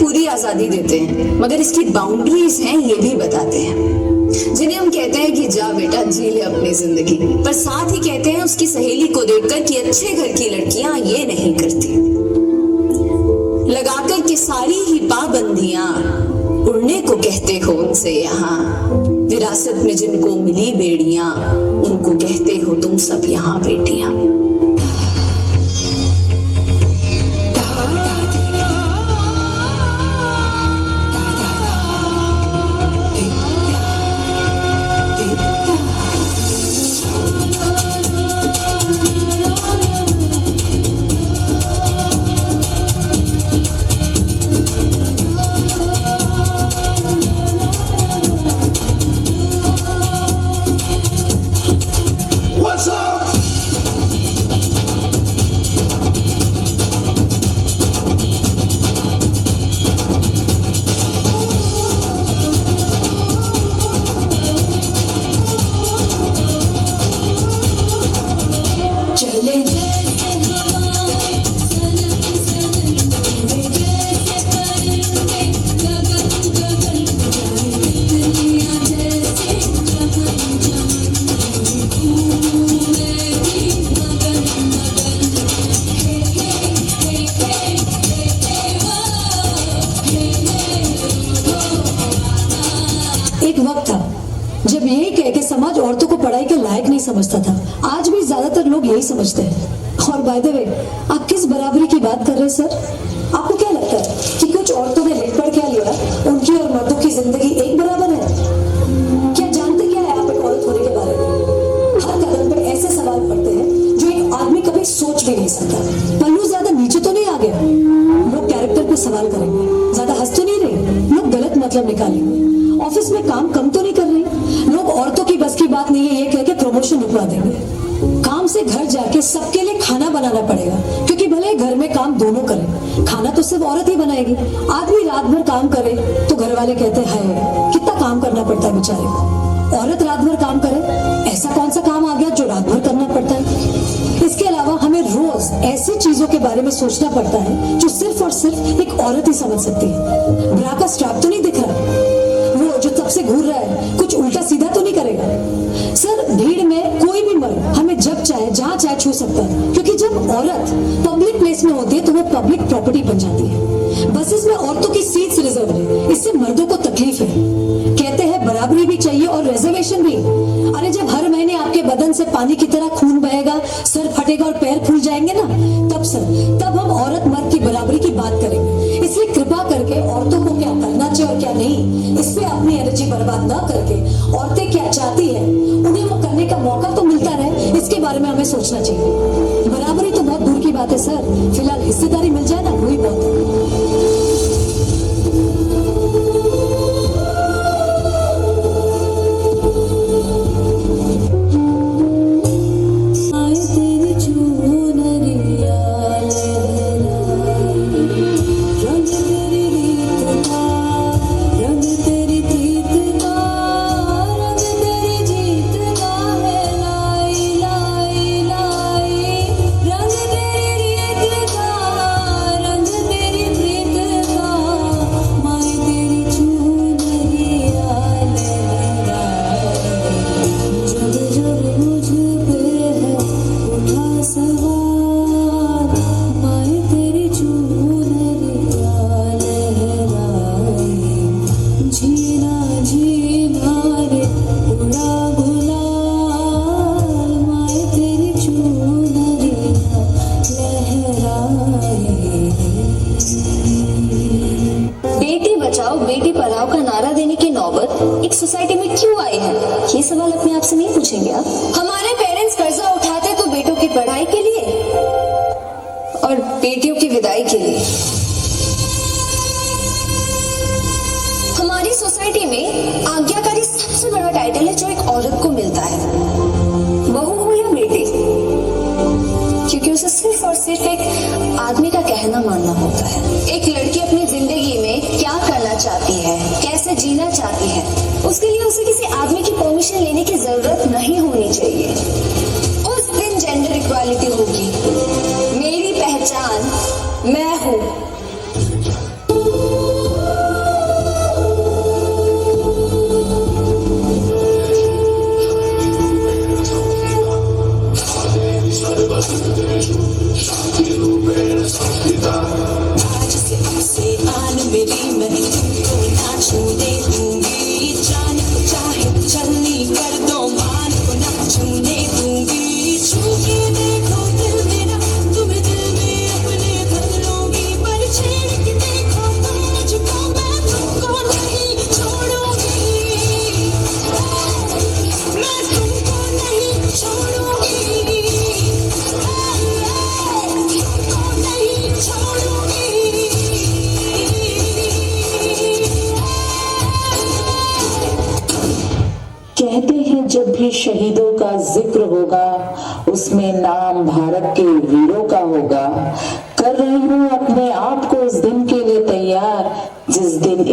पूरी आजादी देते हैं, मगर इसकी बाउंड्रीज हैं ये भी बताते हैं। जिन्हें हम कहते हैं कि जा बेटा जी ले अपनी जिंदगी, पर साथ ही कहते हैं उसकी सहेली को देखकर कि अच्छे घर की लड़कियां ये नहीं करती। लगाकर के सारी ही पाबंदियां, उड़ने को कहते हो उनसे यहाँ। विरासत में जिनको मिली बेड़ियां, उनको कहते हो तुम सब यहाँ बेटियां। जब यही कह के समाज औरतों को पढ़ाई के लायक नहीं समझता था। आज भी ज्यादातर लोग यही समझते हैं। और बाय द वे, आप किस बराबरी की बात कर रहे हैं सर? आपको क्या लगता है कि कुछ औरतों ने लिख पढ़ क्या लिया, उनकी और मर्दों की जिंदगी एक बराबर है? क्या जानते क्या है आप एक औरत होने के बारे में? हर कदम पर ऐसे सवाल पड़ते हैं जो एक आदमी कभी सोच भी नहीं सकता। पल्लू ज्यादा नीचे तो नहीं आ गया? लोग कैरेक्टर पे सवाल करेंगे। ज्यादा हंस तो नहीं रहे? लोग गलत मतलब निकालेंगे। ऑफिस में काम कम तो नहीं कर रहे? लोग औरतों की बस की बात नहीं है ये कह के प्रमोशन रुकवा देंगे। काम से घर जाके सबके लिए खाना बनाना पड़ेगा, क्योंकि भले घर में काम दोनों करें, खाना तो सिर्फ औरत ही बनाएगी। आदमी रात भर काम करे तो घर वाले कहते हैं कितना काम करना पड़ता है बेचारे को। औरत रात भर काम करे, ऐसा कौन सा काम आ गया जो रात भर करना पड़ता है? इसके अलावा हमें रोज ऐसी चीजों के बारे में सोचना पड़ता है जो सिर्फ और सिर्फ एक औरत ही समझ सकती है। ब्रा का स्ट्रैप तो नहीं दिख रहा, वो जो तब से घूर रहा है कुछ उल्टा सीधा तो नहीं करेगा? सर, भीड़ में कोई भी मर्द हमें जब चाहे जहां चाहे छू सकता है, क्योंकि जब औरत पब्लिक प्लेस में होती है तो वो पब्लिक प्रॉपर्टी बन जाती है। बसेस में औरतों की सीट्स रिजर्व है, इससे मर्दों को तकलीफ है। कहते हैं बराबरी भी चाहिए और रिजर्वेशन भी। अरे जब हर महीने आपके बदन से पानी की तरह खून बहेगा, सर फटेगा और पैर फूल जाएंगे ना, तब हम औरत मर्द की बराबरी की बात करेंगे। इसलिए कृपा करके औरतों को क्या करना चाहिए और क्या नहीं, इस पे अपनी एनर्जी बर्बाद ना करके औरतें क्या चाहती है उन्हें वो करने का मौका तो मिलता रहे, इसके बारे में हमें सोचना चाहिए। बराबरी तो बहुत दूर की बात है सर, फिलहाल हिस्सेदारी मिल जाए ना, वही बहुत है। बेटी पढ़ाओ का नारा देने की नौबत एक सोसाइटी में क्यों आई है? ये सवाल अपने आप से नहीं पूछेंगे आप? हमारे पेरेंट्स कर्जा उठाते तो बेटों की पढ़ाई के लिए और बेटियों की विदाई के लिए। हमारी सोसाइटी में आज्ञाकारी सबसे बड़ा टाइटल है जो एक औरत को मिलता है, बहू हो या बेटी, क्योंकि उसे सिर्फ और सिर्फ एक आदमी का कहना मानना होता है। एक लड़की अपनी जिंदगी में क्या करना चाहती है, कैसे जीना चाहती है, उसके लिए उसे किसी आदमी की परमिशन लेने की जरूरत नहीं होनी चाहिए। उस दिन जेंडर इक्वालिटी होगी। मेरी पहचान मैं हूँ। मेरी मैं तुमको ना छूने दूंगी जान को चाहे चलनी कर दो मान को ना छूने दूंगी छू के देखो दिल मेरा तुम्हें दिल में अपने भर लूंगी पर छेड़ के देखो तुम मुझको मैं तुमको नहीं छोड़ूंगी मैं तुमको नहीं छोड़ूंगी तुमको नहीं छोड़ूंगी कहते हैं जब भी शहीदों का जिक्र होगा उसमें नाम भारत के वीरों का होगा। कर रही हूँ अपने आप को उस दिन के लिए तैयार जिस दिन